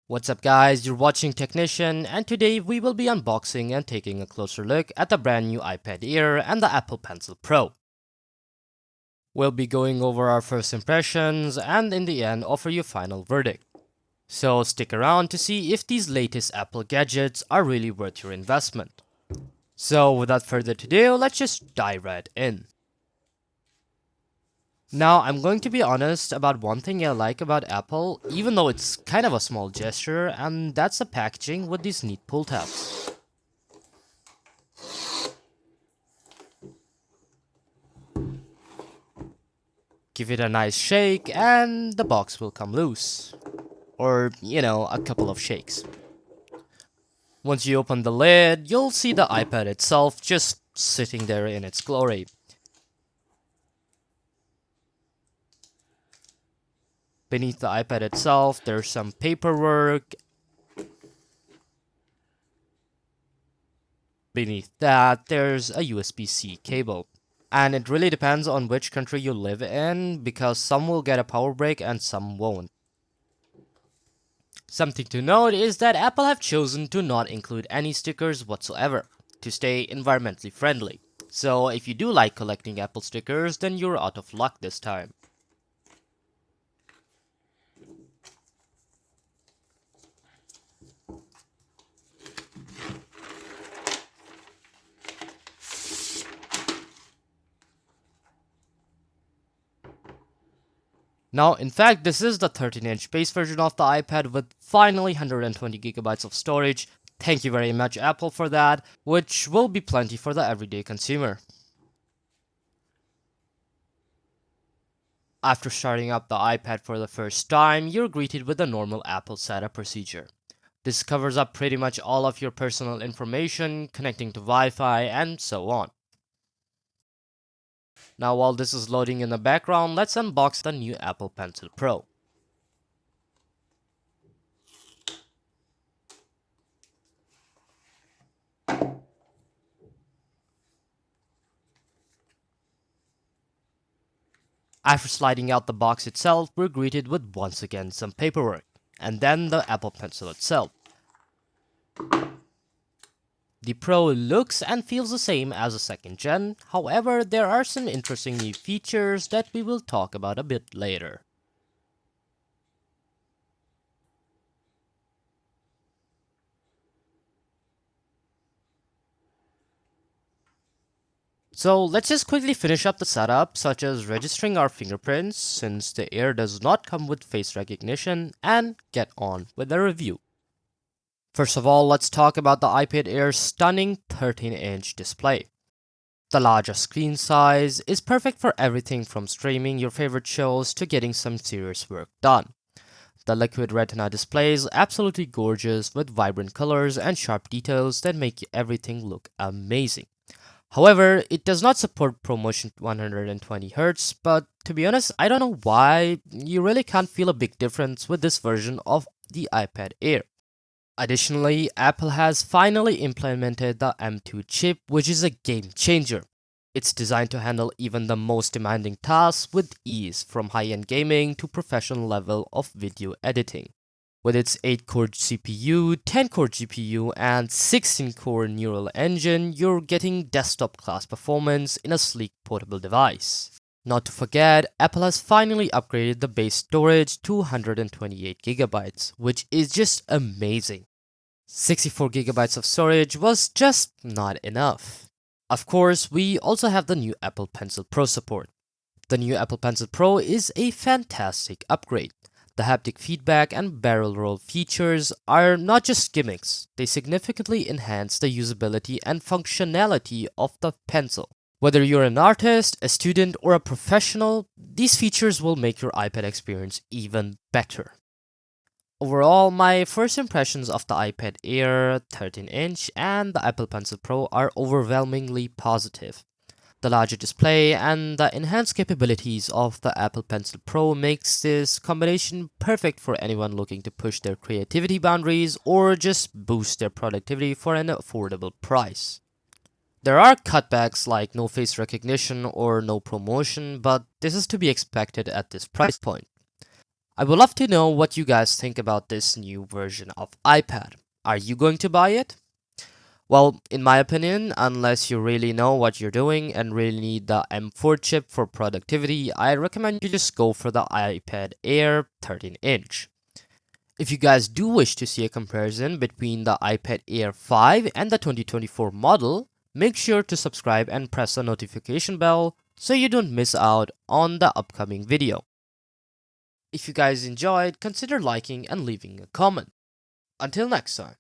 What's up guys, you're watching Technician, and today we will be unboxing and taking a closer look at the brand new iPad Air and the Apple Pencil Pro. We'll be going over our first impressions and in the end offer you a final verdict. So stick around to see if these latest Apple gadgets are really worth your investment. So without further ado, let's just dive right in. Now, I'm going to be honest about one thing I like about Apple, even though it's kind of a small gesture, and that's the packaging with these neat pull tabs. Give it a nice shake and the box will come loose. Or, a couple of shakes. Once you open the lid, you'll see the iPad itself just sitting there in its glory. Beneath the iPad itself, there's some paperwork. Beneath that, there's a USB-C cable. And it really depends on which country you live in, because some will get a power brick and some won't. Something to note is that Apple have chosen to not include any stickers whatsoever, to stay environmentally friendly. So if you do like collecting Apple stickers, then you're out of luck this time. Now, in fact, this is the 13-inch base version of the iPad with finally 120 gigabytes of storage. Thank you very much, Apple, for that, which will be plenty for the everyday consumer. After starting up the iPad for the first time, you're greeted with the normal Apple setup procedure. This covers up pretty much all of your personal information, connecting to Wi-Fi, and so on. Now while this is loading in the background, let's unbox the new Apple Pencil Pro. After sliding out the box itself, we're greeted with once again some paperwork, and then the Apple Pencil itself. The Pro looks and feels the same as the second gen, however there are some interesting new features that we will talk about a bit later. So let's just quickly finish up the setup, such as registering our fingerprints since the Air does not come with face recognition, and get on with the review. First of all, let's talk about the iPad Air's stunning 13-inch display. The larger screen size is perfect for everything from streaming your favorite shows to getting some serious work done. The Liquid Retina display is absolutely gorgeous with vibrant colors and sharp details that make everything look amazing. However, it does not support ProMotion 120Hz, but to be honest, I don't know why you really can't feel a big difference with this version of the iPad Air. Additionally, Apple has finally implemented the M2 chip, which is a game changer. It's designed to handle even the most demanding tasks with ease, from high-end gaming to professional level of video editing. With its 8-core CPU, 10-core GPU, and 16-core neural engine, you're getting desktop-class performance in a sleek portable device. Not to forget, Apple has finally upgraded the base storage to 128GB, which is just amazing. 64GB of storage was just not enough. Of course, we also have the new Apple Pencil Pro support. The new Apple Pencil Pro is a fantastic upgrade. The haptic feedback and barrel roll features are not just gimmicks, they significantly enhance the usability and functionality of the pencil. Whether you're an artist, a student, or a professional, these features will make your iPad experience even better. Overall, my first impressions of the iPad Air 13-inch and the Apple Pencil Pro are overwhelmingly positive. The larger display and the enhanced capabilities of the Apple Pencil Pro makes this combination perfect for anyone looking to push their creativity boundaries or just boost their productivity for an affordable price. There are cutbacks like no face recognition or no ProMotion, but this is to be expected at this price point. I would love to know what you guys think about this new version of iPad. Are you going to buy it? Well, in my opinion, unless you really know what you're doing and really need the M4 chip for productivity, I recommend you just go for the iPad Air 13-inch. If you guys do wish to see a comparison between the iPad Air 5 and the 2024 model, make sure to subscribe and press the notification bell so you don't miss out on the upcoming video. If you guys enjoyed, consider liking and leaving a comment. Until next time.